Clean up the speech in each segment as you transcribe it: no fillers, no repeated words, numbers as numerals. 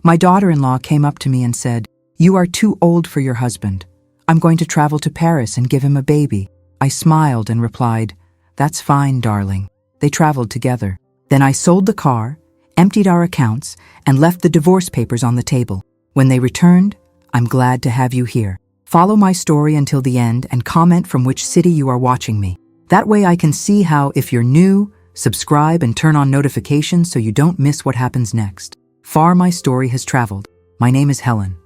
My daughter-in-law came up to me and said, "You are too old for your husband. I'm going to travel to Paris and give him a baby." I smiled and replied, "That's fine, darling." They traveled together. Then I sold the car, emptied our accounts, and left the divorce papers on the table. When they returned, "I'm glad to have you here. Follow my story until the end and comment from which city you are watching me. That way I can see how, if you're new, subscribe and turn on notifications so you don't miss what happens next." Far my story has traveled. My name is Helen.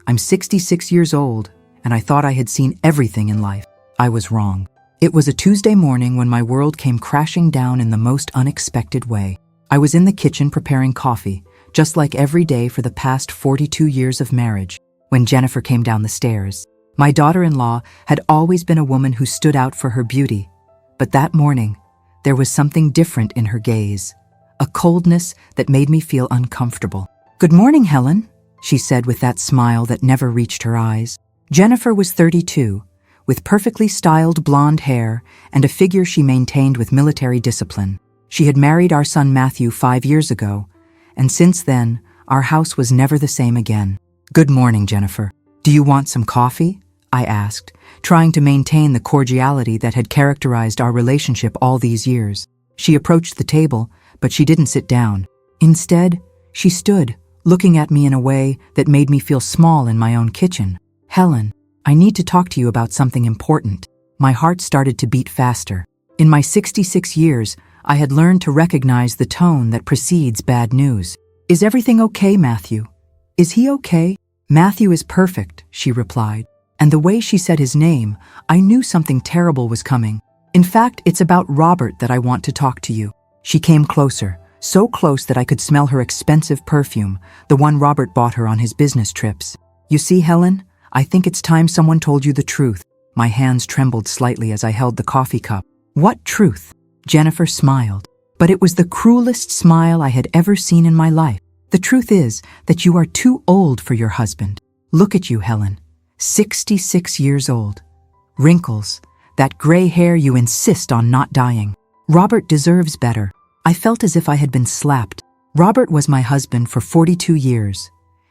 I'm 66 years old, and I thought I had seen everything in life. I was wrong. It was a Tuesday morning when my world came crashing down in the most unexpected way. I was in the kitchen preparing coffee, just like every day for the past 42 years of marriage, when Jennifer came down the stairs. My daughter-in-law had always been a woman who stood out for her beauty, but that morning, there was something different in her gaze, a coldness that made me feel uncomfortable. "Good morning, Helen," she said with that smile that never reached her eyes. Jennifer was 32, with perfectly styled blonde hair and a figure she maintained with military discipline. She had married our son Matthew 5 years ago, and since then, our house was never the same again. "Good morning, Jennifer. Do you want some coffee?" I asked, trying to maintain the cordiality that had characterized our relationship all these years. She approached the table, but she didn't sit down. Instead, she stood, looking at me in a way that made me feel small in my own kitchen. "Helen, I need to talk to you about something important." My heart started to beat faster. In my 66 years, I had learned to recognize the tone that precedes bad news. "Is everything okay, Matthew? Is he okay?" "Matthew is perfect," she replied. And the way she said his name, I knew something terrible was coming. "In fact, it's about Robert that I want to talk to you." She came closer, so close that I could smell her expensive perfume, the one Robert bought her on his business trips. "You see, Helen, I think it's time someone told you the truth." My hands trembled slightly as I held the coffee cup. "What truth?" Jennifer smiled, but it was the cruelest smile I had ever seen in my life. "The truth is that you are too old for your husband. Look at you, Helen. 66 years old. Wrinkles, that gray hair you insist on not dyeing. Robert deserves better." I felt as if I had been slapped. Robert was my husband for 42 years.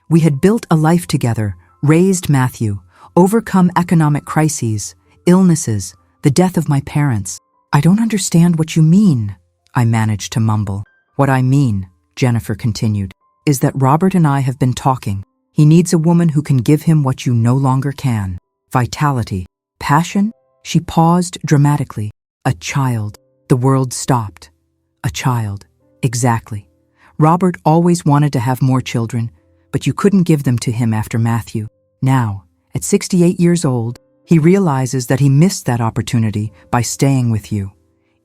We had built a life together, raised Matthew, overcome economic crises, illnesses, the death of my parents. "I don't understand what you mean," I managed to mumble. "What I mean," Jennifer continued, "is that Robert and I have been talking. He needs a woman who can give him what you no longer can. Vitality, passion." She paused dramatically. "A child." The world stopped. A child. Exactly. Robert always wanted to have more children, but you couldn't give them to him after Matthew. Now, at 68 years old, he realizes that he missed that opportunity by staying with you.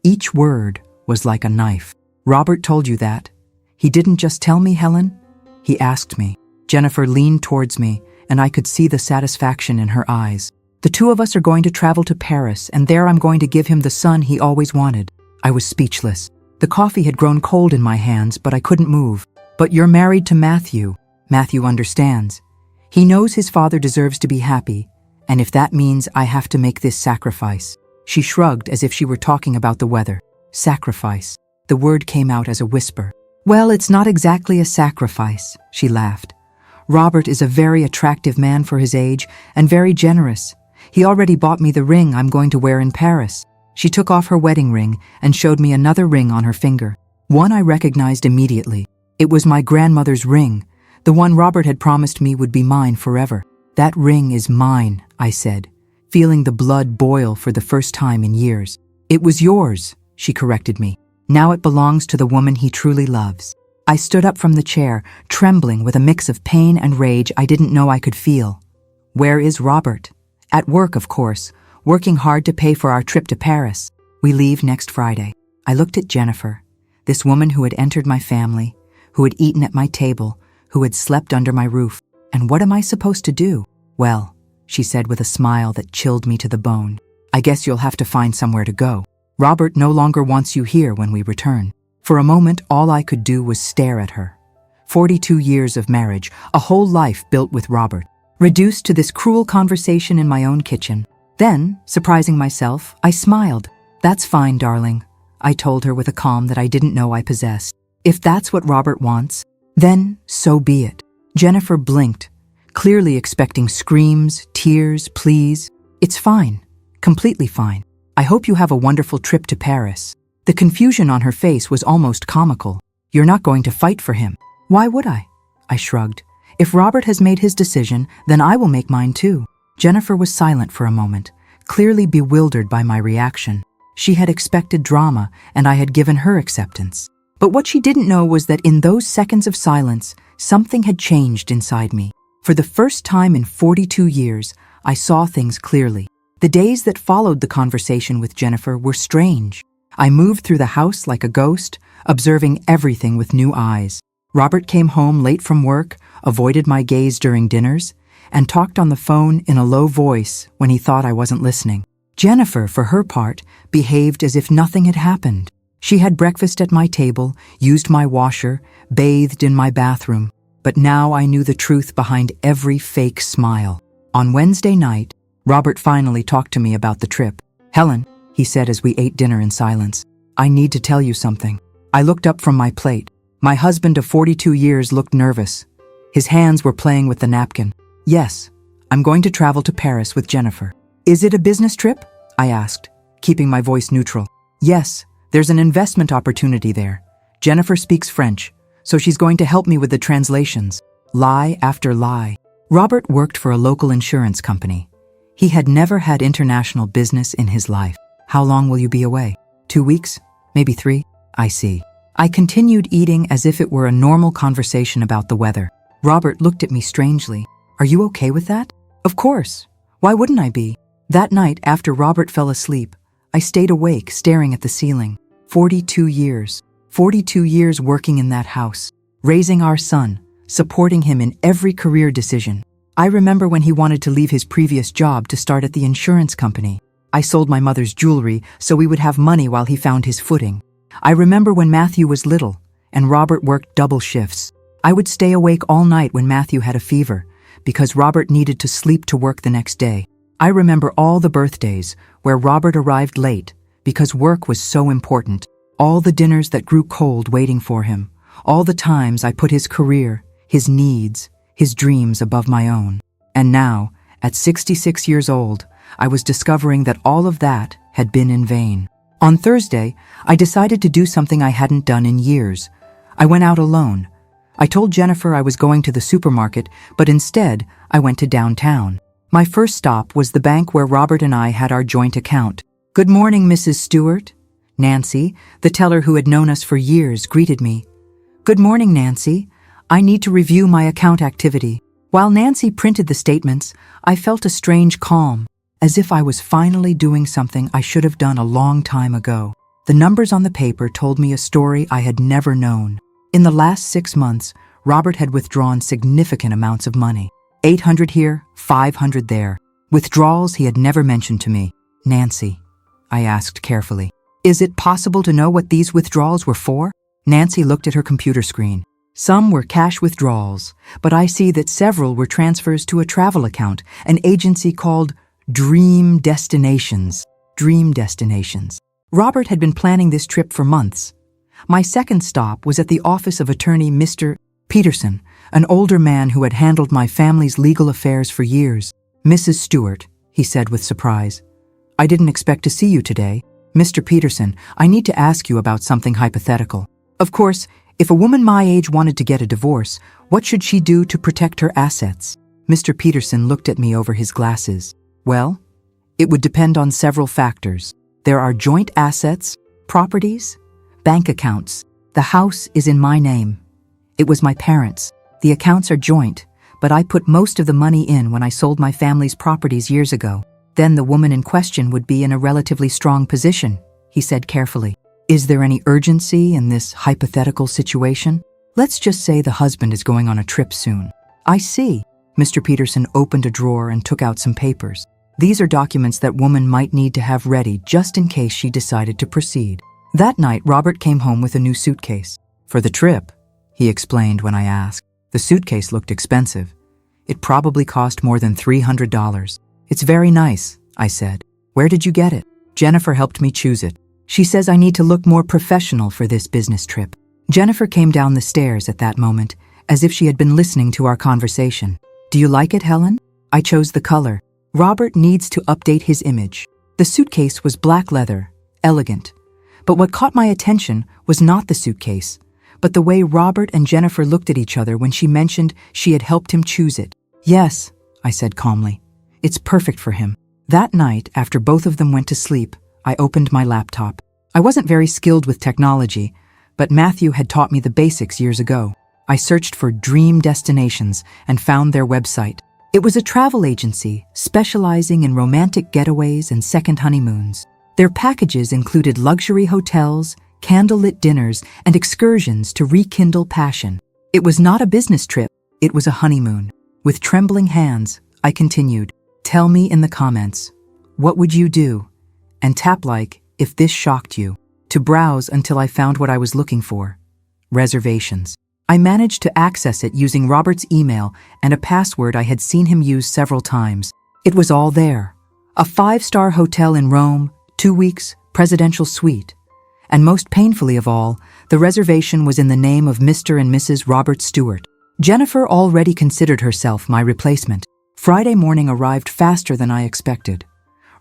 Each word was like a knife. "Robert told you that. He didn't just tell me, Helen. He asked me." Jennifer leaned towards me, and I could see the satisfaction in her eyes. "The two of us are going to travel to Paris, and there I'm going to give him the son he always wanted." I was speechless. The coffee had grown cold in my hands, but I couldn't move. "But you're married to Matthew." "Matthew understands. He knows his father deserves to be happy, and if that means I have to make this sacrifice." She shrugged as if she were talking about the weather. "Sacrifice." The word came out as a whisper. "Well, it's not exactly a sacrifice," she laughed. "Robert is a very attractive man for his age and very generous. He already bought me the ring I'm going to wear in Paris." She took off her wedding ring and showed me another ring on her finger. One I recognized immediately. It was my grandmother's ring, the one Robert had promised me would be mine forever. "That ring is mine," I said, feeling the blood boil for the first time in years. "It was yours," she corrected me. "Now it belongs to the woman he truly loves." I stood up from the chair, trembling with a mix of pain and rage I didn't know I could feel. "Where is Robert?" "At work, of course, working hard to pay for our trip to Paris. We leave next Friday." I looked at Jennifer, this woman who had entered my family, who had eaten at my table, who had slept under my roof. "And what am I supposed to do?" "Well," she said with a smile that chilled me to the bone, "I guess you'll have to find somewhere to go. Robert no longer wants you here when we return." For a moment, all I could do was stare at her. 42 years of marriage, a whole life built with Robert, reduced to this cruel conversation in my own kitchen. Then, surprising myself, I smiled. "That's fine, darling," I told her with a calm that I didn't know I possessed. "If that's what Robert wants, then so be it." Jennifer blinked, clearly expecting screams, tears, pleas. It's fine. Completely fine. I hope you have a wonderful trip to Paris. The confusion on her face was almost comical. You're not going to fight for him. Why would I? I shrugged. If Robert has made his decision, then I will make mine too. Jennifer was silent for a moment, clearly bewildered by my reaction. She had expected drama, and I had given her acceptance. But what she didn't know was that in those seconds of silence, something had changed inside me. For the first time in 42 years, I saw things clearly. The days that followed the conversation with Jennifer were strange. I moved through the house like a ghost, observing everything with new eyes. Robert came home late from work, avoided my gaze during dinners, and talked on the phone in a low voice when he thought I wasn't listening. Jennifer, for her part, behaved as if nothing had happened. She had breakfast at my table, used my washer, bathed in my bathroom. But now I knew the truth behind every fake smile. On Wednesday night, Robert finally talked to me about the trip. "Helen," he said as we ate dinner in silence, "I need to tell you something." I looked up from my plate. My husband of 42 years looked nervous. His hands were playing with the napkin. "Yes, I'm going to travel to Paris with Jennifer." "Is it a business trip?" I asked, keeping my voice neutral. "Yes, there's an investment opportunity there. Jennifer speaks French, so she's going to help me with the translations." Lie after lie. Robert worked for a local insurance company. He had never had international business in his life. "How long will you be away?" 2 weeks? Maybe 3? "I see." I continued eating as if it were a normal conversation about the weather. Robert looked at me strangely. "Are you okay with that?" "Of course. Why wouldn't I be?" That night, after Robert fell asleep, I stayed awake, staring at the ceiling. 42 years. 42 years working in that house, raising our son, supporting him in every career decision. I remember when he wanted to leave his previous job to start at the insurance company. I sold my mother's jewelry so we would have money while he found his footing. I remember when Matthew was little and Robert worked double shifts. I would stay awake all night when Matthew had a fever because Robert needed to sleep to work the next day. I remember all the birthdays where Robert arrived late because work was so important. All the dinners that grew cold waiting for him. All the times I put his career, his needs, his dreams above my own. And now, at 66 years old, I was discovering that all of that had been in vain. On Thursday, I decided to do something I hadn't done in years. I went out alone. I told Jennifer I was going to the supermarket, but instead, I went to downtown. My first stop was the bank where Robert and I had our joint account. "Good morning, Mrs. Stewart." Nancy, the teller who had known us for years, greeted me. "Good morning, Nancy. I need to review my account activity." While Nancy printed the statements, I felt a strange calm, as if I was finally doing something I should have done a long time ago. The numbers on the paper told me a story I had never known. In the last 6 months, Robert had withdrawn significant amounts of money. 800 here, 500 there. Withdrawals he had never mentioned to me. "Nancy," I asked carefully, "is it possible to know what these withdrawals were for?" Nancy looked at her computer screen. "Some were cash withdrawals, but I see that several were transfers to a travel account, an agency called Dream Destinations." Dream Destinations. Robert had been planning this trip for months. My second stop was at the office of attorney Mr. Peterson, an older man who had handled my family's legal affairs for years. "Mrs. Stewart," he said with surprise, "I didn't expect to see you today. Mr. Peterson, I need to ask you about something hypothetical. Of course, if a woman my age wanted to get a divorce, what should she do to protect her assets?" Mr. Peterson looked at me over his glasses. "Well, it would depend on several factors. There are joint assets, properties, bank accounts. The house is in my name. It was my parents'. The accounts are joint, but I put most of the money in when I sold my family's properties years ago. Then the woman in question would be in a relatively strong position," he said carefully. "Is there any urgency in this hypothetical situation? Let's just say the husband is going on a trip soon." "I see." Mr. Peterson opened a drawer and took out some papers. "These are documents that woman might need to have ready just in case she decided to proceed." That night, Robert came home with a new suitcase. "For the trip," he explained when I asked. The suitcase looked expensive. It probably cost more than $300. "It's very nice," I said. "Where did you get it?" "Jennifer helped me choose it. She says I need to look more professional for this business trip." Jennifer came down the stairs at that moment as if she had been listening to our conversation. "Do you like it, Helen?" I chose the color. "Robert needs to update his image." The suitcase was black leather, elegant. But what caught my attention was not the suitcase, but the way Robert and Jennifer looked at each other when she mentioned she had helped him choose it. "Yes," I said calmly. "It's perfect for him." That night, after both of them went to sleep, I opened my laptop. I wasn't very skilled with technology, but Matthew had taught me the basics years ago. I searched for dream destinations and found their website. It was a travel agency specializing in romantic getaways and second honeymoons. Their packages included luxury hotels, candlelit dinners, and excursions to rekindle passion. It was not a business trip, it was a honeymoon. With trembling hands, I continued, "Tell me in the comments, what would you do? And tap like if this shocked you." To browse until I found what I was looking for. Reservations. I managed to access it using Robert's email and a password I had seen him use several times. It was all there. A 5-star hotel in Rome, 2 weeks, presidential suite. And most painfully of all, the reservation was in the name of Mr. and Mrs. Robert Stewart. Jennifer already considered herself my replacement. Friday morning arrived faster than I expected.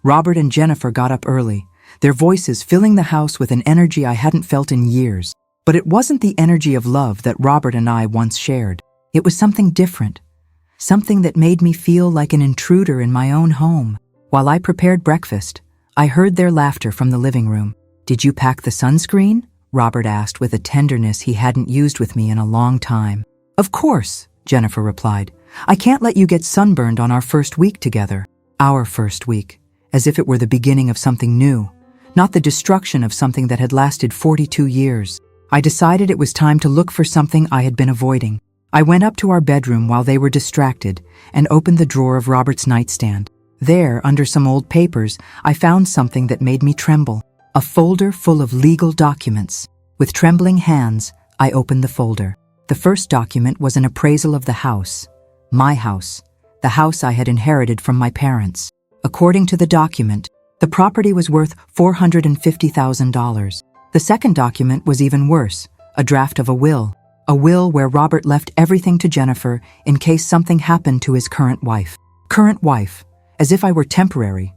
Robert and Jennifer got up early, their voices filling the house with an energy I hadn't felt in years. But it wasn't the energy of love that Robert and I once shared. It was something different. Something that made me feel like an intruder in my own home. While I prepared breakfast, I heard their laughter from the living room. "Did you pack the sunscreen?" Robert asked with a tenderness he hadn't used with me in a long time. "Of course," Jennifer replied. "I can't let you get sunburned on our first week together." Our first week, as if it were the beginning of something new, not the destruction of something that had lasted 42 years. I decided it was time to look for something I had been avoiding. I went up to our bedroom while they were distracted and opened the drawer of Robert's nightstand. There, under some old papers, I found something that made me tremble. A folder full of legal documents. With trembling hands, I opened the folder. The first document was an appraisal of the house. My house. The house I had inherited from my parents. According to the document, the property was worth $450,000. The second document was even worse, a draft of a will where Robert left everything to Jennifer in case something happened to his current wife. Current wife, as if I were temporary.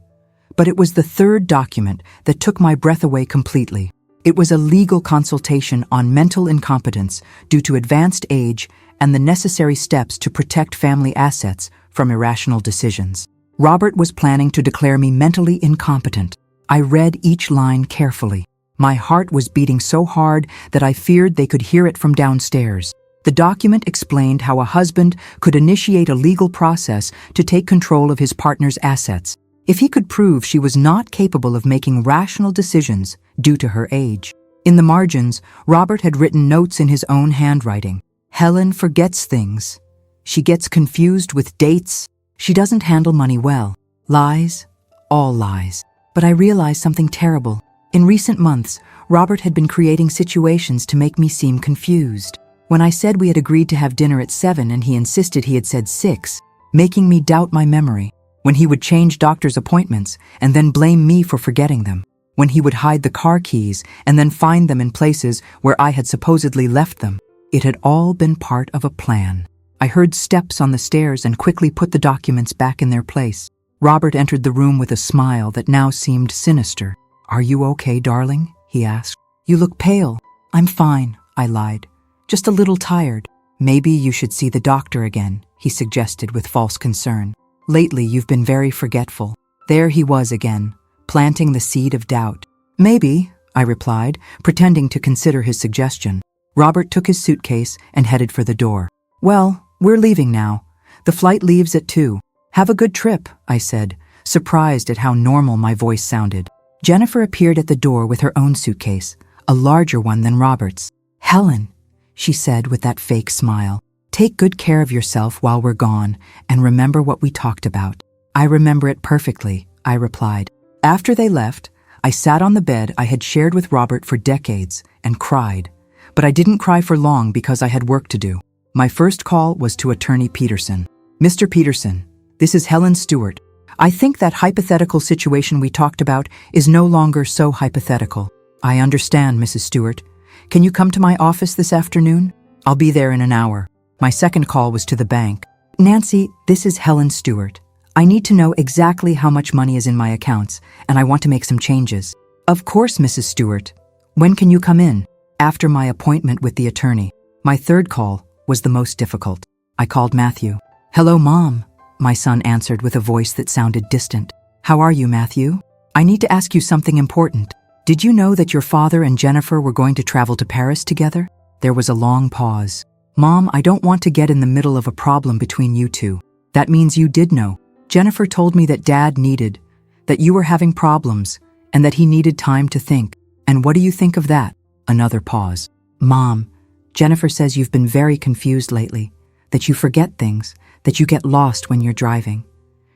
But it was the third document that took my breath away completely. It was a legal consultation on mental incompetence due to advanced age and the necessary steps to protect family assets from irrational decisions. Robert was planning to declare me mentally incompetent. I read each line carefully. My heart was beating so hard that I feared they could hear it from downstairs. The document explained how a husband could initiate a legal process to take control of his partner's assets if he could prove she was not capable of making rational decisions due to her age. In the margins, Robert had written notes in his own handwriting. "Helen forgets things. She gets confused with dates. She doesn't handle money well. Lies, all lies." But I realized something terrible. In recent months, Robert had been creating situations to make me seem confused. When I said we had agreed to have dinner at 7 and he insisted he had said 6, making me doubt my memory. When he would change doctor's appointments and then blame me for forgetting them. When he would hide the car keys and then find them in places where I had supposedly left them. It had all been part of a plan. I heard steps on the stairs and quickly put the documents back in their place. Robert entered the room with a smile that now seemed sinister. "Are you okay, darling?" he asked. "You look pale." "I'm fine," I lied. "Just a little tired." "Maybe you should see the doctor again," he suggested with false concern. "Lately you've been very forgetful." There he was again, planting the seed of doubt. "Maybe," I replied, pretending to consider his suggestion. Robert took his suitcase and headed for the door. "Well, we're leaving now. The flight leaves at 2. "Have a good trip," I said, surprised at how normal my voice sounded. Jennifer appeared at the door with her own suitcase, a larger one than Robert's. "Helen," she said with that fake smile, "take good care of yourself while we're gone, and remember what we talked about." "I remember it perfectly," I replied. After they left, I sat on the bed I had shared with Robert for decades and cried. But I didn't cry for long because I had work to do. My first call was to Attorney Peterson. "Mr. Peterson, this is Helen Stewart. I think that hypothetical situation we talked about is no longer so hypothetical." "I understand, Mrs. Stewart. Can you come to my office this afternoon?" "I'll be there in an hour." My second call was to the bank. Nancy, this is Helen Stewart. I need to know exactly how much money is in my accounts, and I want to make some changes. Of course, Mrs. Stewart. When can you come in? After my appointment with the attorney. My third call was the most difficult. I called Matthew. Hello, Mom, my son answered with a voice that sounded distant. How are you, Matthew? I need to ask you something important. Did you know that your father and Jennifer were going to travel to Paris together? There was a long pause. Mom, I don't want to get in the middle of a problem between you two. That means you did know. Jennifer told me that that you were having problems, and that he needed time to think. And what do you think of that? Another pause. Mom, Jennifer says you've been very confused lately, that you forget things, that you get lost when you're driving.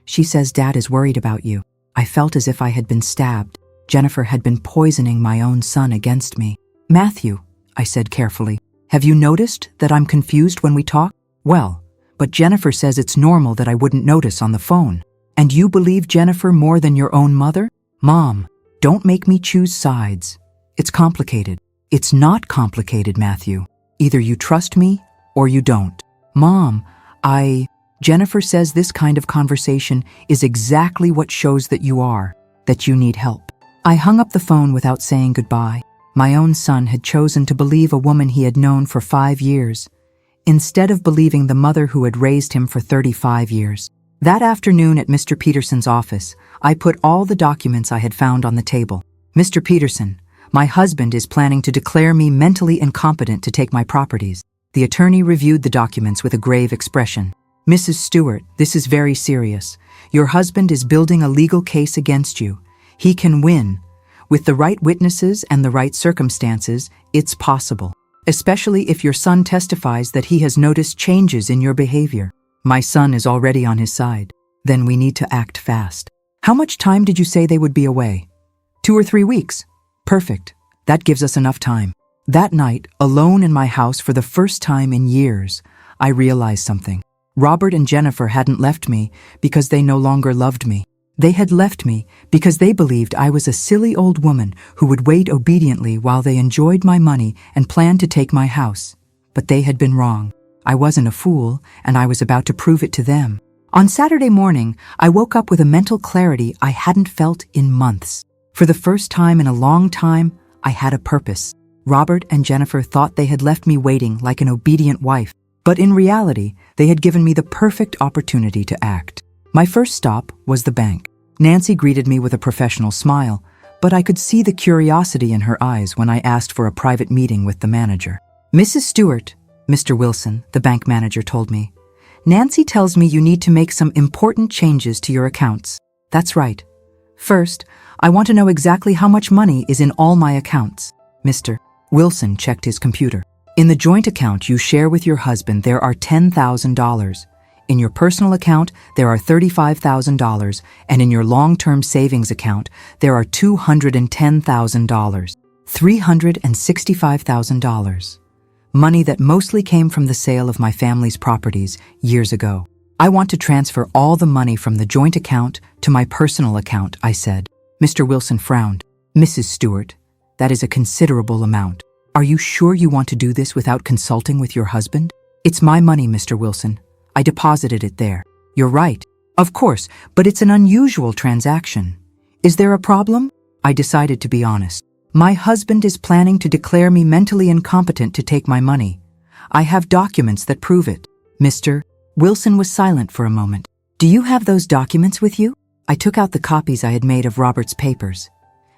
She says Dad is worried about you. I felt as if I had been stabbed. Jennifer had been poisoning my own son against me. Matthew, I said carefully, have you noticed that I'm confused when we talk? Well, but Jennifer says it's normal that I wouldn't notice on the phone. And you believe Jennifer more than your own mother? Mom, don't make me choose sides. It's complicated. It's not complicated, Matthew. Either you trust me or you don't. Mom, Jennifer says this kind of conversation is exactly what shows that you need help. I hung up the phone without saying goodbye. My own son had chosen to believe a woman he had known for 5 years, instead of believing the mother who had raised him for 35 years. That afternoon at Mr. Peterson's office, I put all the documents I had found on the table. Mr. Peterson, my husband is planning to declare me mentally incompetent to take my properties. The attorney reviewed the documents with a grave expression. Mrs. Stewart, this is very serious. Your husband is building a legal case against you. He can win. With the right witnesses and the right circumstances, it's possible. Especially if your son testifies that he has noticed changes in your behavior. My son is already on his side. Then we need to act fast. How much time did you say they would be away? 2 or 3 weeks. Perfect. That gives us enough time. That night, alone in my house for the first time in years, I realized something. Robert and Jennifer hadn't left me because they no longer loved me. They had left me because they believed I was a silly old woman who would wait obediently while they enjoyed my money and planned to take my house. But they had been wrong. I wasn't a fool, and I was about to prove it to them. On Saturday morning, I woke up with a mental clarity I hadn't felt in months. For the first time in a long time, I had a purpose. Robert and Jennifer thought they had left me waiting like an obedient wife, but in reality, they had given me the perfect opportunity to act. My first stop was the bank. Nancy greeted me with a professional smile, but I could see the curiosity in her eyes when I asked for a private meeting with the manager. Mrs. Stewart, Mr. Wilson, the bank manager told me, Nancy tells me you need to make some important changes to your accounts. That's right. First, I want to know exactly how much money is in all my accounts. Mr. Wilson checked his computer. In the joint account you share with your husband, there are $10,000. In your personal account, there are $35,000, and in your long-term savings account, there are $210,000, $365,000. Money that mostly came from the sale of my family's properties years ago. I want to transfer all the money from the joint account to my personal account, I said. Mr. Wilson frowned. Mrs. Stewart, that is a considerable amount. Are you sure you want to do this without consulting with your husband? It's my money, Mr. Wilson. I deposited it there. You're right. Of course, but it's an unusual transaction. Is there a problem? I decided to be honest. My husband is planning to declare me mentally incompetent to take my money. I have documents that prove it. Mr. Wilson was silent for a moment. Do you have those documents with you? I took out the copies I had made of Robert's papers.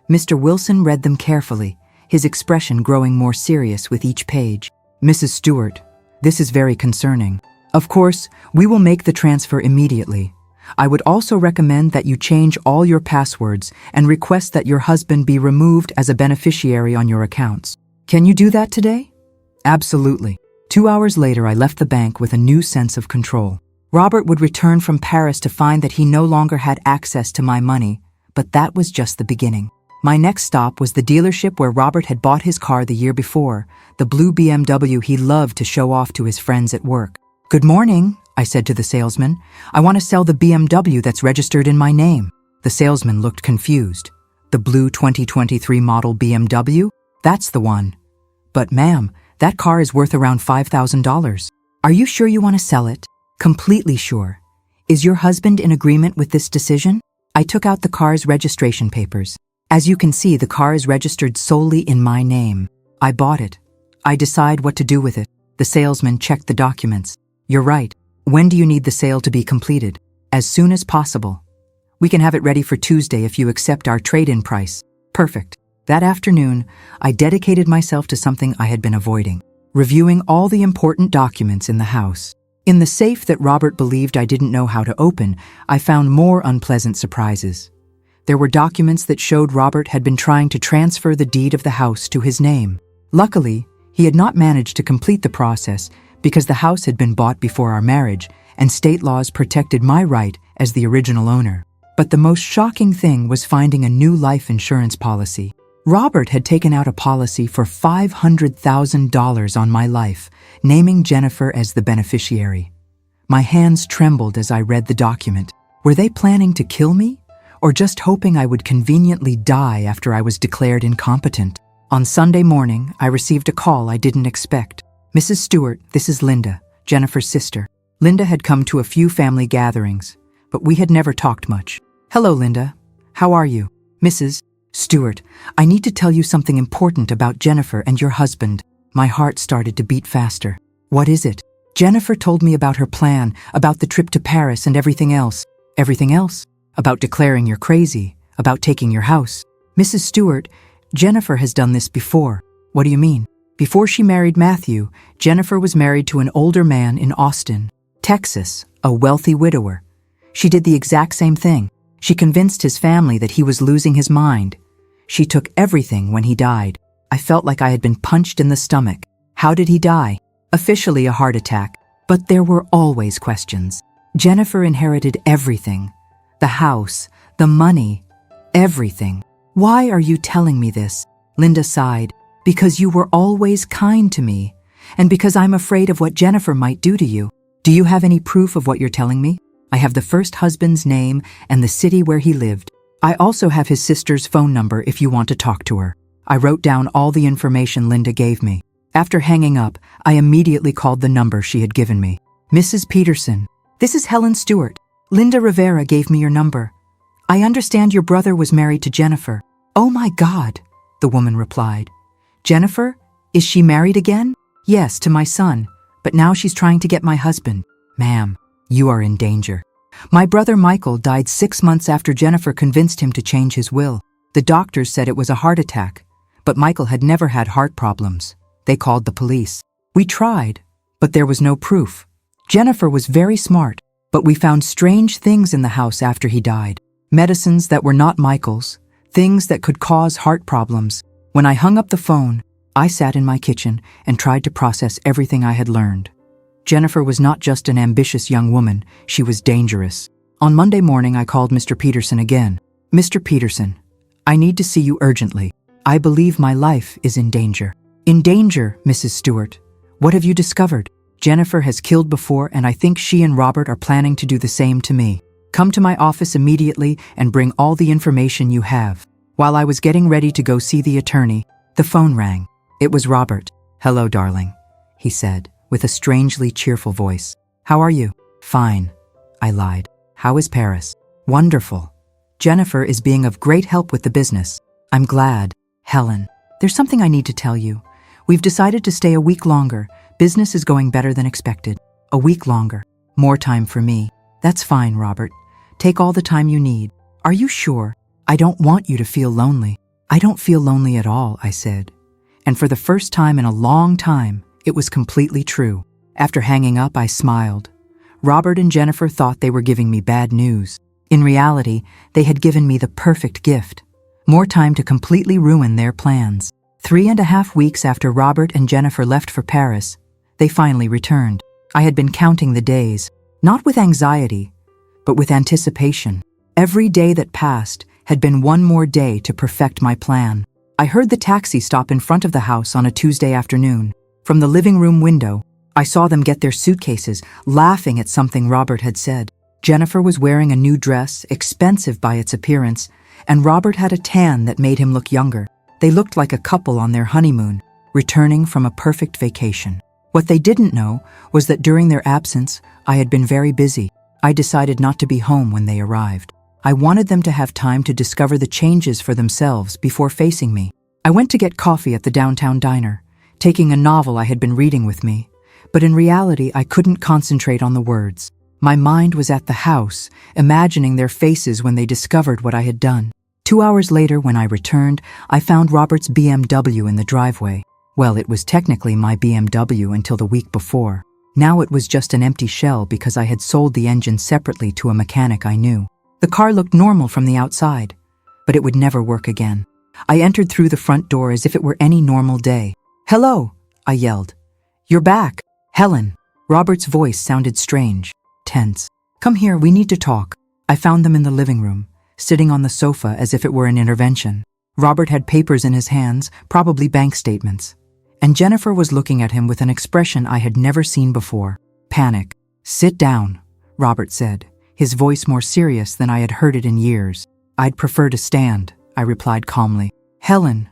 Mr. Wilson read them carefully, his expression growing more serious with each page. Mrs. Stewart, this is very concerning. Of course, we will make the transfer immediately. I would also recommend that you change all your passwords and request that your husband be removed as a beneficiary on your accounts. Can you do that today? Absolutely. 2 hours later, I left the bank with a new sense of control. Robert would return from Paris to find that he no longer had access to my money, but that was just the beginning. My next stop was the dealership where Robert had bought his car the year before, the blue BMW he loved to show off to his friends at work. Good morning, I said to the salesman. I want to sell the BMW that's registered in my name. The salesman looked confused. The blue 2023 model BMW? That's the one. But ma'am, that car is worth around $5,000. Are you sure you want to sell it? Completely sure. Is your husband in agreement with this decision? I took out the car's registration papers. As you can see, the car is registered solely in my name. I bought it. I decide what to do with it. The salesman checked the documents. You're right. When do you need the sale to be completed? As soon as possible. We can have it ready for Tuesday if you accept our trade-in price. Perfect. That afternoon, I dedicated myself to something I had been avoiding, reviewing all the important documents in the house. In the safe that Robert believed I didn't know how to open, I found more unpleasant surprises. There were documents that showed Robert had been trying to transfer the deed of the house to his name. Luckily, he had not managed to complete the process because the house had been bought before our marriage and state laws protected my right as the original owner. But the most shocking thing was finding a new life insurance policy. Robert had taken out a policy for $500,000 on my life, naming Jennifer as the beneficiary. My hands trembled as I read the document. Were they planning to kill me? Or just hoping I would conveniently die after I was declared incompetent? On Sunday morning, I received a call I didn't expect. Mrs. Stewart, this is Linda, Jennifer's sister. Linda had come to a few family gatherings, but we had never talked much. Hello, Linda. How are you? Mrs. Stewart, I need to tell you something important about Jennifer and your husband. My heart started to beat faster. What is it? Jennifer told me about her plan, about the trip to Paris and everything else. Everything else? About declaring you're crazy, about taking your house. Mrs. Stewart, Jennifer has done this before. What do you mean? Before she married Matthew, Jennifer was married to an older man in Austin, Texas, a wealthy widower. She did the exact same thing. She convinced his family that he was losing his mind. She took everything when he died. I felt like I had been punched in the stomach. How did he die? Officially a heart attack, but there were always questions. Jennifer inherited everything. The house, the money, everything. Why are you telling me this? Linda sighed. Because you were always kind to me, and because I'm afraid of what Jennifer might do to you. Do you have any proof of what you're telling me? I have the first husband's name and the city where he lived. I also have his sister's phone number if you want to talk to her. I wrote down all the information Linda gave me. After hanging up, I immediately called the number she had given me. Mrs. Peterson, this is Helen Stewart. Linda Rivera gave me your number. I understand your brother was married to Jennifer. Oh my God, the woman replied. Jennifer? Is she married again? Yes, to my son, but now she's trying to get my husband. Ma'am, you are in danger. My brother Michael died 6 months after Jennifer convinced him to change his will. The doctors said it was a heart attack, but Michael had never had heart problems. They called the police. We tried, but there was no proof. Jennifer was very smart, but we found strange things in the house after he died. Medicines that were not Michael's, things that could cause heart problems. When I hung up the phone, I sat in my kitchen and tried to process everything I had learned. Jennifer was not just an ambitious young woman, she was dangerous. On Monday morning, I called Mr. Peterson again. Mr. Peterson, I need to see you urgently. I believe my life is in danger. In danger, Mrs. Stewart. What have you discovered? Jennifer has killed before, and I think she and Robert are planning to do the same to me. Come to my office immediately and bring all the information you have. While I was getting ready to go see the attorney, the phone rang. It was Robert. Hello, darling, he said, with a strangely cheerful voice. How are you? Fine, I lied. How is Paris? Wonderful. Jennifer is being of great help with the business. I'm glad. Helen, there's something I need to tell you. We've decided to stay a week longer. Business is going better than expected. A week longer. More time for me. That's fine, Robert. Take all the time you need. Are you sure? I don't want you to feel lonely. I don't feel lonely at all, I said. And for the first time in a long time, it was completely true. After hanging up, I smiled. Robert and Jennifer thought they were giving me bad news. In reality, they had given me the perfect gift. More time to completely ruin their plans. 3.5 weeks after Robert and Jennifer left for Paris, they finally returned. I had been counting the days, not with anxiety, but with anticipation. Every day that passed had been one more day to perfect my plan. I heard the taxi stop in front of the house on a Tuesday afternoon. From the living room window, I saw them get their suitcases, laughing at something Robert had said. Jennifer was wearing a new dress, expensive by its appearance, and Robert had a tan that made him look younger. They looked like a couple on their honeymoon, returning from a perfect vacation. What they didn't know was that during their absence, I had been very busy. I decided not to be home when they arrived. I wanted them to have time to discover the changes for themselves before facing me. I went to get coffee at the downtown diner, taking a novel I had been reading with me. But in reality, I couldn't concentrate on the words. My mind was at the house, imagining their faces when they discovered what I had done. 2 hours later, when I returned, I found Robert's BMW in the driveway. Well, it was technically my BMW until the week before. Now it was just an empty shell because I had sold the engine separately to a mechanic I knew. The car looked normal from the outside, but it would never work again. I entered through the front door as if it were any normal day. "Hello," I yelled. "You're back." "Helen." Robert's voice sounded strange, tense. "Come here, we need to talk." I found them in the living room, sitting on the sofa as if it were an intervention. Robert had papers in his hands, probably bank statements. And Jennifer was looking at him with an expression I had never seen before. Panic. "Sit down," Robert said, his voice more serious than I had heard it in years. "I'd prefer to stand," I replied calmly. "Helen,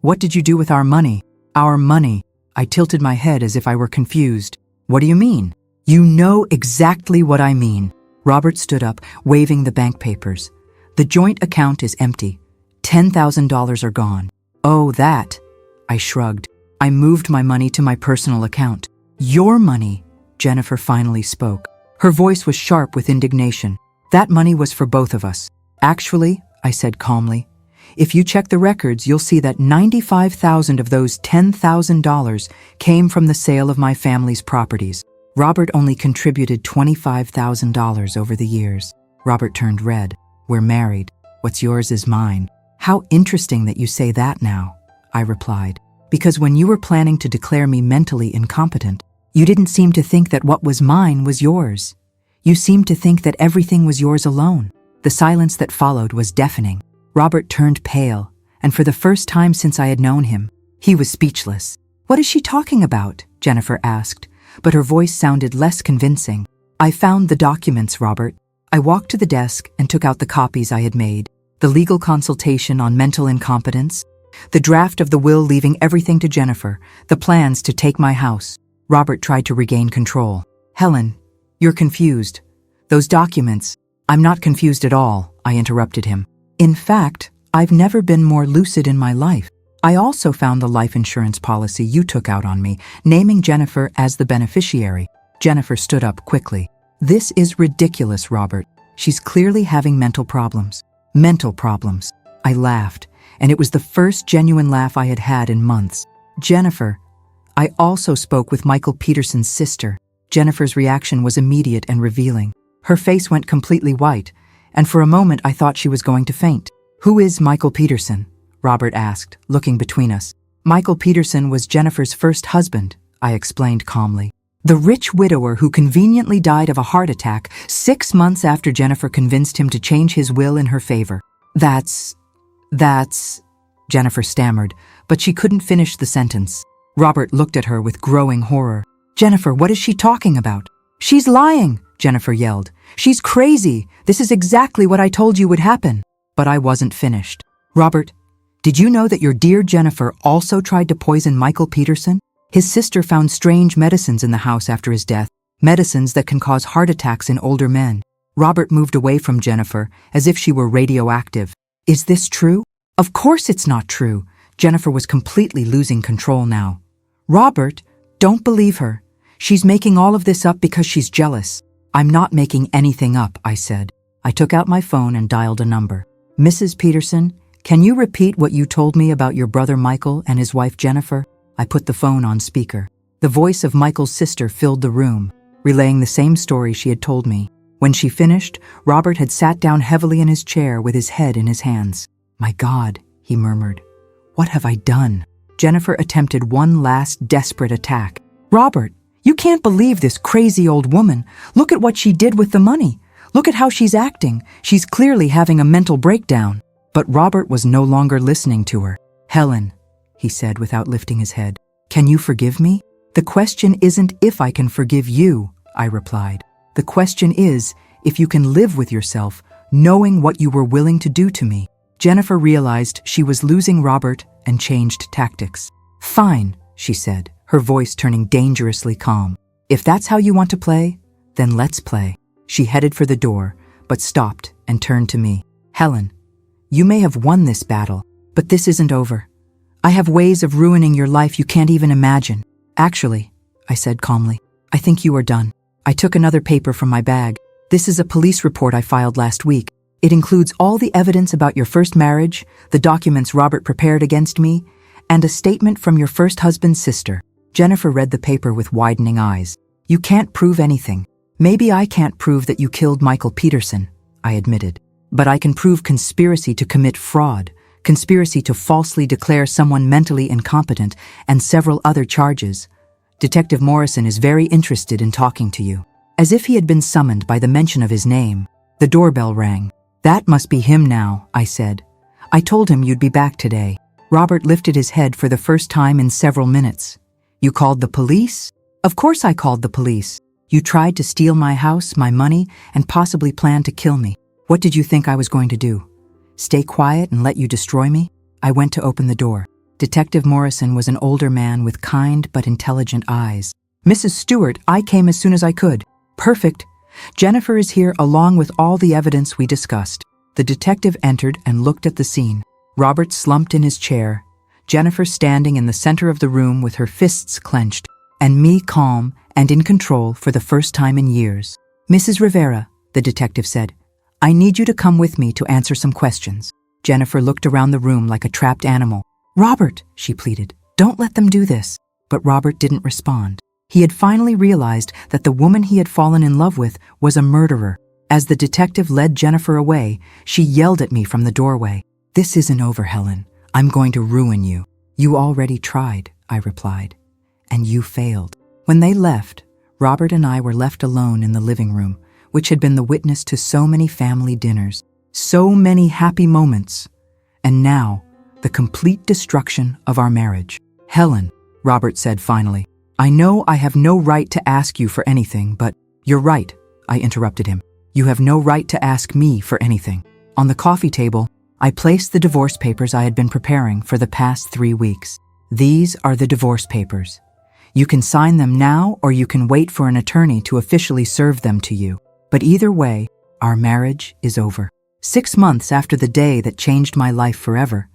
what did you do with our money?" "Our money." I tilted my head as if I were confused. "What do you mean?" "You know exactly what I mean." Robert stood up, waving the bank papers. "The joint account is empty. $10,000 are gone." "Oh, that." I shrugged. "I moved my money to my personal account." "Your money," Jennifer finally spoke. Her voice was sharp with indignation. "That money was for both of us." "Actually," I said calmly, "if you check the records, you'll see that 95,000 of those $10,000 came from the sale of my family's properties. Robert only contributed $25,000 over the years." Robert turned red. "We're married. What's yours is mine." "How interesting that you say that now," I replied. "Because when you were planning to declare me mentally incompetent, you didn't seem to think that what was mine was yours. You seemed to think that everything was yours alone." The silence that followed was deafening. Robert turned pale, and for the first time since I had known him, he was speechless. "What is she talking about?" Jennifer asked, but her voice sounded less convincing. "I found the documents, Robert." I walked to the desk and took out the copies I had made. The legal consultation on mental incompetence, the draft of the will leaving everything to Jennifer, the plans to take my house. Robert tried to regain control. "Helen, you're confused. Those documents—" "I'm not confused at all," I interrupted him. "In fact, I've never been more lucid in my life. I also found the life insurance policy you took out on me, naming Jennifer as the beneficiary." Jennifer stood up quickly. "This is ridiculous, Robert. She's clearly having mental problems." "Mental problems." I laughed, and it was the first genuine laugh I had had in months. "Jennifer, I also spoke with Michael Peterson's sister." Jennifer's reaction was immediate and revealing. Her face went completely white, and for a moment I thought she was going to faint. "Who is Michael Peterson?" Robert asked, looking between us. "Michael Peterson was Jennifer's first husband," I explained calmly. "The rich widower who conveniently died of a heart attack 6 months after Jennifer convinced him to change his will in her favor." That's... Jennifer stammered, but she couldn't finish the sentence. Robert looked at her with growing horror. "Jennifer, what is she talking about?" "She's lying," Jennifer yelled. "She's crazy. This is exactly what I told you would happen." But I wasn't finished. "Robert, did you know that your dear Jennifer also tried to poison Michael Peterson? His sister found strange medicines in the house after his death, medicines that can cause heart attacks in older men." Robert moved away from Jennifer as if she were radioactive. "Is this true?" "Of course it's not true." Jennifer was completely losing control now. "Robert, don't believe her. She's making all of this up because she's jealous." "I'm not making anything up," I said. I took out my phone and dialed a number. "Mrs. Peterson, can you repeat what you told me about your brother Michael and his wife Jennifer?" I put the phone on speaker. The voice of Michael's sister filled the room, relaying the same story she had told me. When she finished, Robert had sat down heavily in his chair with his head in his hands. "My God," he murmured. "What have I done?" Jennifer attempted one last desperate attack. "Robert, you can't believe this crazy old woman. Look at what she did with the money. Look at how she's acting. She's clearly having a mental breakdown." But Robert was no longer listening to her. "Helen," he said without lifting his head, "can you forgive me?" "The question isn't if I can forgive you," I replied. "The question is if you can live with yourself, knowing what you were willing to do to me." Jennifer realized she was losing Robert and changed tactics. "Fine," she said, her voice turning dangerously calm. If that's how you want to play, then let's play. She headed for the door, but stopped and turned to me. Helen, you may have won this battle, but this isn't over. I have ways of ruining your life you can't even imagine. Actually, I said calmly, I think you are done. I took another paper from my bag. This is a police report I filed last week. It includes all the evidence about your first marriage, the documents Robert prepared against me, and a statement from your first husband's sister. Jennifer read the paper with widening eyes. You can't prove anything. Maybe I can't prove that you killed Michael Peterson, I admitted. But I can prove conspiracy to commit fraud, conspiracy to falsely declare someone mentally incompetent, and several other charges. Detective Morrison is very interested in talking to you. As if he had been summoned by the mention of his name, the doorbell rang. That must be him now, I said. I told him you'd be back today. Robert lifted his head for the first time in several minutes. You called the police? Of course I called the police. You tried to steal my house, my money, and possibly planned to kill me. What did you think I was going to do? Stay quiet and let you destroy me? I went to open the door. Detective Morrison was an older man with kind but intelligent eyes. Mrs. Stewart, I came as soon as I could. Perfect. Jennifer is here along with all the evidence we discussed. The detective entered and looked at the scene. Robert slumped in his chair, Jennifer standing in the center of the room with her fists clenched, and me calm and in control for the first time in years. Mrs. Rivera, the detective said, I need you to come with me to answer some questions. Jennifer looked around the room like a trapped animal. Robert, she pleaded, don't let them do this. But Robert didn't respond. He had finally realized that the woman he had fallen in love with was a murderer. As the detective led Jennifer away, she yelled at me from the doorway. This isn't over, Helen. I'm going to ruin you. You already tried, I replied. And you failed. When they left, Robert and I were left alone in the living room, which had been the witness to so many family dinners, so many happy moments, and now the complete destruction of our marriage. Helen, Robert said finally, I know I have no right to ask you for anything, but you're right, I interrupted him. You have no right to ask me for anything. On the coffee table, I placed the divorce papers I had been preparing for the past 3 weeks. These are the divorce papers. You can sign them now or you can wait for an attorney to officially serve them to you. But either way, our marriage is over. 6 months after the day that changed my life forever,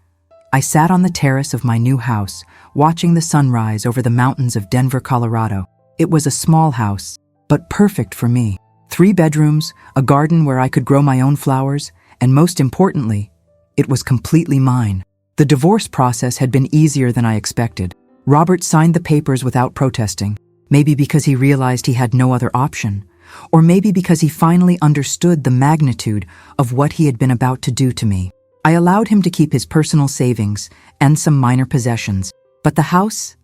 I sat on the terrace of my new house, watching the sunrise over the mountains of Denver, Colorado. It was a small house, but perfect for me. 3 bedrooms, a garden where I could grow my own flowers, and most importantly, it was completely mine. The divorce process had been easier than I expected. Robert signed the papers without protesting, maybe because he realized he had no other option, or maybe because he finally understood the magnitude of what he had been about to do to me. I allowed him to keep his personal savings and some minor possessions, but the house,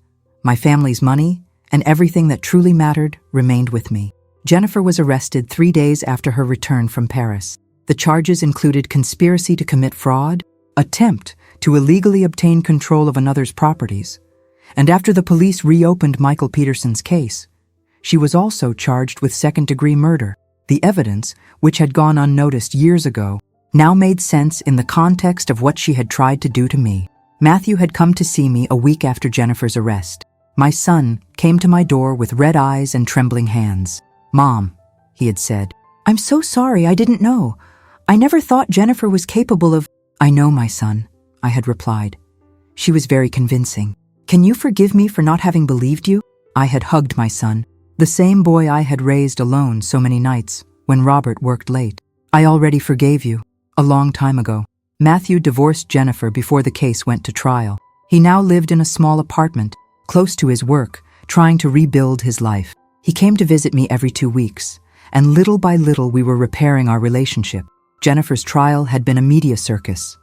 my family's money, and everything that truly mattered remained with me. Jennifer was arrested 3 days after her return from Paris. The charges included conspiracy to commit fraud, attempt to illegally obtain control of another's properties, and after the police reopened Michael Peterson's case, she was also charged with second-degree murder. The evidence, which had gone unnoticed years ago, now made sense in the context of what she had tried to do to me. Matthew had come to see me a week after Jennifer's arrest. My son came to my door with red eyes and trembling hands. Mom, he had said, I'm so sorry, I didn't know. I never thought Jennifer was capable of— I know, my son, I had replied. She was very convincing. Can you forgive me for not having believed you? I had hugged my son, the same boy I had raised alone so many nights when Robert worked late. I already forgave you. A long time ago. Matthew divorced Jennifer before the case went to trial. He now lived in a small apartment, close to his work, trying to rebuild his life. He came to visit me every 2 weeks, and little by little we were repairing our relationship. Jennifer's trial had been a media circus.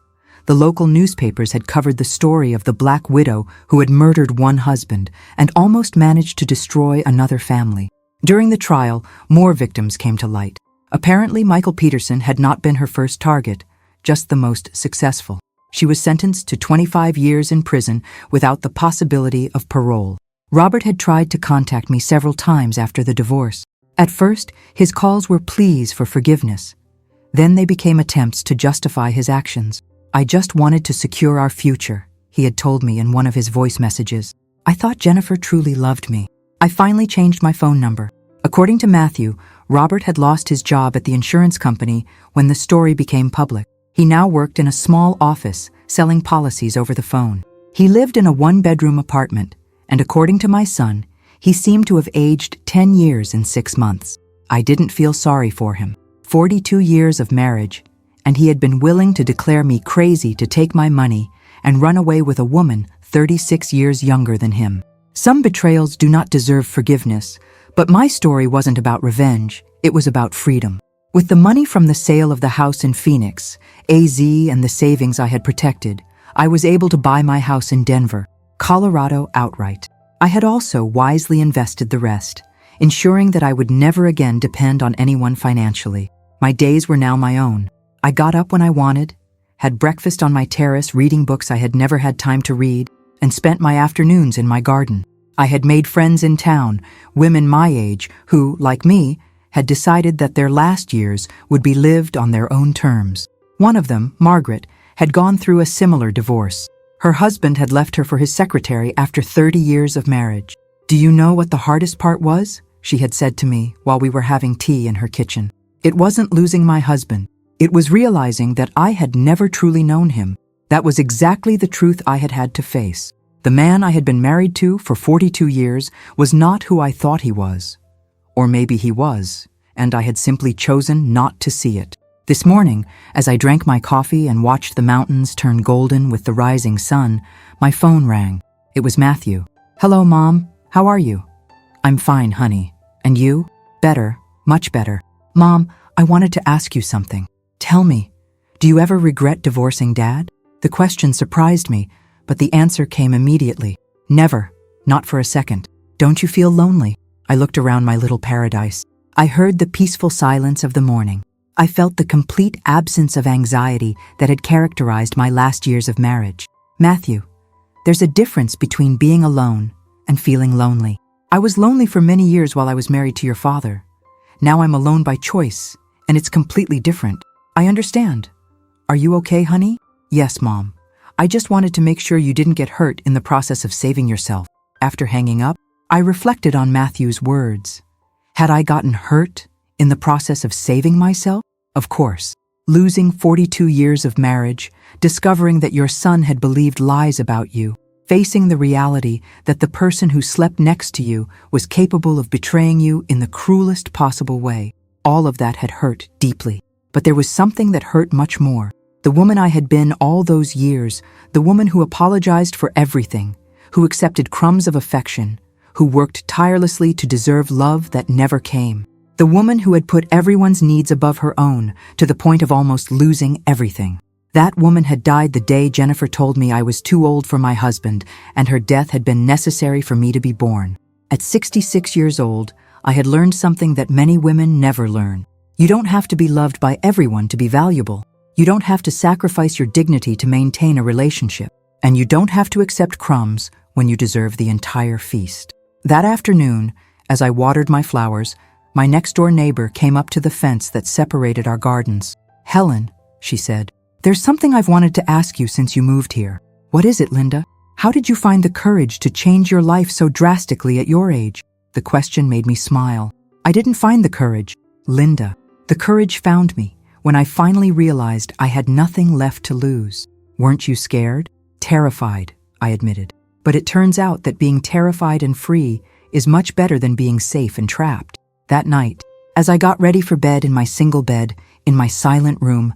The local newspapers had covered the story of the Black Widow who had murdered one husband and almost managed to destroy another family. During the trial, more victims came to light. Apparently, Michael Peterson had not been her first target, just the most successful. She was sentenced to 25 years in prison without the possibility of parole. Robert had tried to contact me several times after the divorce. At first, his calls were pleas for forgiveness. Then they became attempts to justify his actions. I just wanted to secure our future, he had told me in one of his voice messages. I thought Jennifer truly loved me. I finally changed my phone number. According to Matthew, Robert had lost his job at the insurance company when the story became public. He now worked in a small office, selling policies over the phone. He lived in a one-bedroom apartment, and according to my son, he seemed to have aged 10 years in 6 months. I didn't feel sorry for him. 42 years of marriage, and he had been willing to declare me crazy to take my money and run away with a woman 36 years younger than him. Some betrayals do not deserve forgiveness, but my story wasn't about revenge, it was about freedom. With the money from the sale of the house in Phoenix, AZ, and the savings I had protected, I was able to buy my house in Denver, Colorado outright. I had also wisely invested the rest, ensuring that I would never again depend on anyone financially. My days were now my own. I got up when I wanted, had breakfast on my terrace reading books I had never had time to read, and spent my afternoons in my garden. I had made friends in town, women my age, who, like me, had decided that their last years would be lived on their own terms. One of them, Margaret, had gone through a similar divorce. Her husband had left her for his secretary after 30 years of marriage. "Do you know what the hardest part was?" she had said to me while we were having tea in her kitchen. "It wasn't losing my husband. It was realizing that I had never truly known him. That was exactly the truth I had had to face. The man I had been married to for 42 years was not who I thought he was. Or maybe he was, and I had simply chosen not to see it. This morning, as I drank my coffee and watched the mountains turn golden with the rising sun, my phone rang. It was Matthew. "Hello, Mom. How are you?" "I'm fine, honey. And you?" "Better, much better." "Mom, I wanted to ask you something. Tell me, do you ever regret divorcing Dad?" The question surprised me, but the answer came immediately. "Never, not for a second." "Don't you feel lonely?" I looked around my little paradise. I heard the peaceful silence of the morning. I felt the complete absence of anxiety that had characterized my last years of marriage. "Matthew, there's a difference between being alone and feeling lonely. I was lonely for many years while I was married to your father. Now I'm alone by choice, and it's completely different. I understand. Are you okay, honey?" "Yes, Mom. I just wanted to make sure you didn't get hurt in the process of saving yourself." After hanging up, I reflected on Matthew's words. Had I gotten hurt in the process of saving myself? Of course. Losing 42 years of marriage, discovering that your son had believed lies about you, facing the reality that the person who slept next to you was capable of betraying you in the cruelest possible way. All of that had hurt deeply. But there was something that hurt much more. The woman I had been all those years, the woman who apologized for everything, who accepted crumbs of affection, who worked tirelessly to deserve love that never came. The woman who had put everyone's needs above her own, to the point of almost losing everything. That woman had died the day Jennifer told me I was too old for my husband, and her death had been necessary for me to be born. At 66 years old, I had learned something that many women never learn. You don't have to be loved by everyone to be valuable. You don't have to sacrifice your dignity to maintain a relationship. And you don't have to accept crumbs when you deserve the entire feast. That afternoon, as I watered my flowers, my next-door neighbor came up to the fence that separated our gardens. "Helen," she said, "there's something I've wanted to ask you since you moved here." "What is it, Linda? How did you find the courage to change your life so drastically at your age?" The question made me smile. "I didn't find the courage, Linda. The courage found me when I finally realized I had nothing left to lose." "Weren't you scared?" "Terrified," I admitted. "But it turns out that being terrified and free is much better than being safe and trapped." That night, as I got ready for bed in my single bed, in my silent room,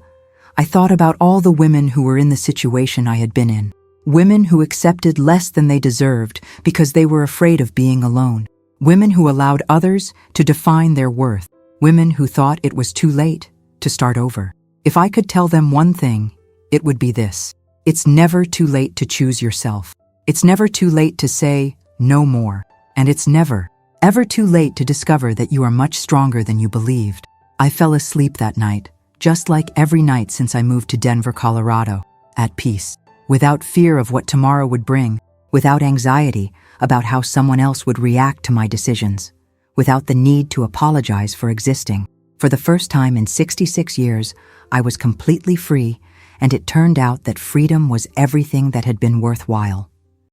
I thought about all the women who were in the situation I had been in. Women who accepted less than they deserved because they were afraid of being alone. Women who allowed others to define their worth. Women who thought it was too late to start over. If I could tell them one thing, it would be this. It's never too late to choose yourself. It's never too late to say no more. And it's never, ever too late to discover that you are much stronger than you believed. I fell asleep that night, just like every night since I moved to Denver, Colorado, at peace, without fear of what tomorrow would bring, without anxiety about how someone else would react to my decisions, without the need to apologize for existing. For the first time in 66 years, I was completely free, and it turned out that freedom was everything that had been worthwhile.